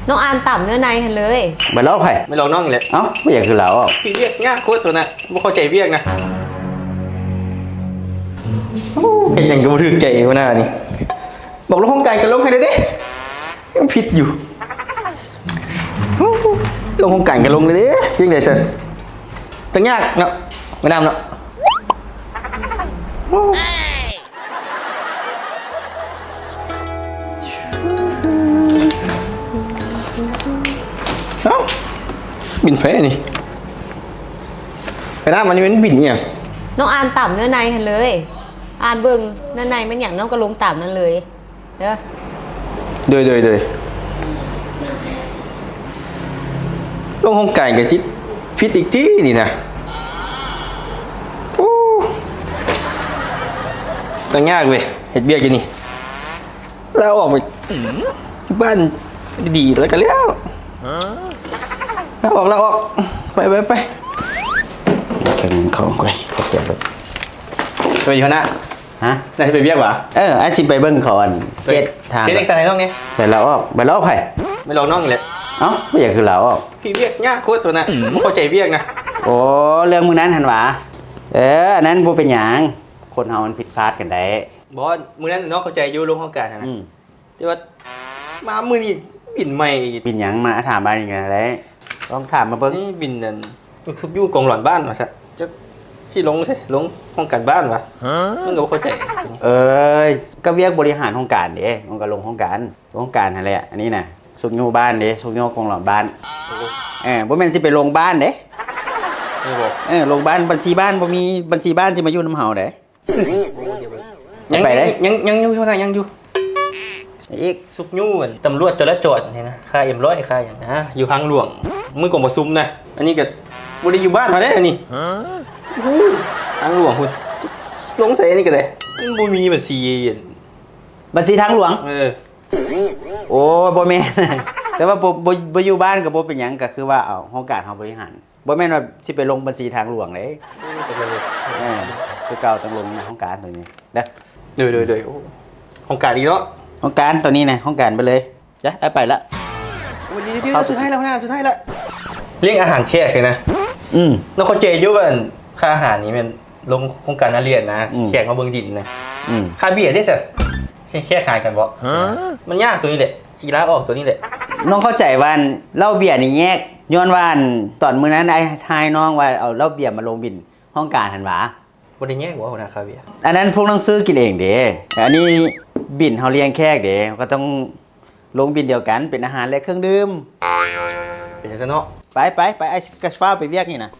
น้องอานต่ำเนื้อในเห็นเลยไปลอกไผ่ไม่ลองน้องเลยเอ้าไม่อยากคือเราอ่ะพี่เวียกง่ายโคตรตัวน่ะบ่เข้าใจเวียกนะเห็นอย่างก็บ่ถึกใจวะหน้านี่บอกลงห้องไก่กันลงให้ได้เด้ยังผิดอยู่ลงห้องไก่กันลงเลยเด้ยังไงเสร็จตั้งยากเนาะไม่นำเนาะเอ้าบินแพ้นี่ไปหน้ามันนี่มันบินเนี่ยน้องอานต่ำเนื้อในเห็นเลยอานเบิ่งเนื้อในมันอย่างน้องก็ลงต่ำนั่นเลยเด้อโดยลงห้องไก่กับจิตพิษอีกที่นี่นะโอ้ตั้งยากเว้ยเห็ดเบี้ยกันนี่เราออกไปบ้านดีแล้วกันแล้วเราออกไปแข่งเขาไปเขาเจ็บเลยไปอยู่นะฮะน่าจะไปเบี้ยวะไอ้สิไปเบิ้งเขาอันเจ็ดทางเจ็ดเอ็กซ์ไซส์น้องนี่ไปเราออกไปลอกไผ่ไม่ลองน้องเลยเอ้าไม่อยากคือเราอ่ะพี่เบี้ยง่ายโคตรตัวน่ะไม่เข้าใจเบี้ยนะโอ้เรื่องมึงนั้นหันหวะอันนั้นบ่เป็นหยังคนเฮามันผิดพลาดกันได้บอสมือนั้นน้องเข้าใจอยู่ลงห้องการนะแต่ว่ามามือนี่บินใหม่บินหยังมาถามมาอย่างไงได้ต้องถามมาเบิ้งนี่บินนั่นซุกยู่กองหลอนบ้านมาซะจะสิลงใช่ลงห้องการบ้านวะมึงก็เข้าใจก็เวียกบริหารห้องการเด้มันก็ลงห้องการอะไรอ่ะอันนี้น่ะสุกยู่บ้านเด้สุกยู่กองหลอนบ้านบ่แม่นสิไปลงบ้านเด้ลงบ้านบัญชีบ้านบ่มีบัญชีบ้านสิมาอยู่น้ำเฮาเด้ยังไปได้ยังอยู่เท่าไหร่ยังอยู่อีกสุกยู่ตำรวจจราจรนี่นะค่าM100ค่าอย่างนะอยู่ทางหลวงมือกองมาซุ่มนะอันนี้ก็บ่ได้อยู่บ้านเขาได้อันนี้ทางหลวงคุณลงใส่อันนี้ก็ได้มันบ่มีบัญชีทางหลวงโอ้บ่แม่นแต่ว่าบ่อยู่บ้านก็บ่เป็นหยังก็คือว่าเอาห้องการเฮาบริหารบ่แม่นว่าสิไปลงบัญชีทางหลวงเด้คือเก่าต้องลงในห้องการตัวนี้เด้อโดยห้องการอีกเนาะห้องการตัวนี้นะห้องการไปเลยจ้ะไปละวันนี้เดี๋ยวสุดท้ายแล้วนะสุดท้ายแล้วเรียกอาหารแขกเลยนะแล้วเขาเจยุบนค่าอาหารนี้มันลงโครงการนักเรียนนะแขกมาเบิ่งดินนะค่าเบี้ยได้สิใช่แค่ขายกันบ่มันยากตัวนี้แหละจีราออกตัวนี้แหละน้องเข้าใจว่าเล่าเบี้ยนี่แยกย้อนว่าตอนมื้อนั้นไอ้ทายน้องว่าเอาเล่าเบี้ยมาลงบินห้องการหันหวาบ่ได้แยกว่าหัวหน้าค่าเบี้ยอันนั้นพวกน้องซื้อกินเองเด้อันนี้บินเฮาเลี้ยงแขกเด้ก็ต้องลงบินเดียวกันเป็นอาหารและเครื่องดื่มเป็นจังซั่นเนาะไปไอ้กระฟ้าไปเวียกนี่นะ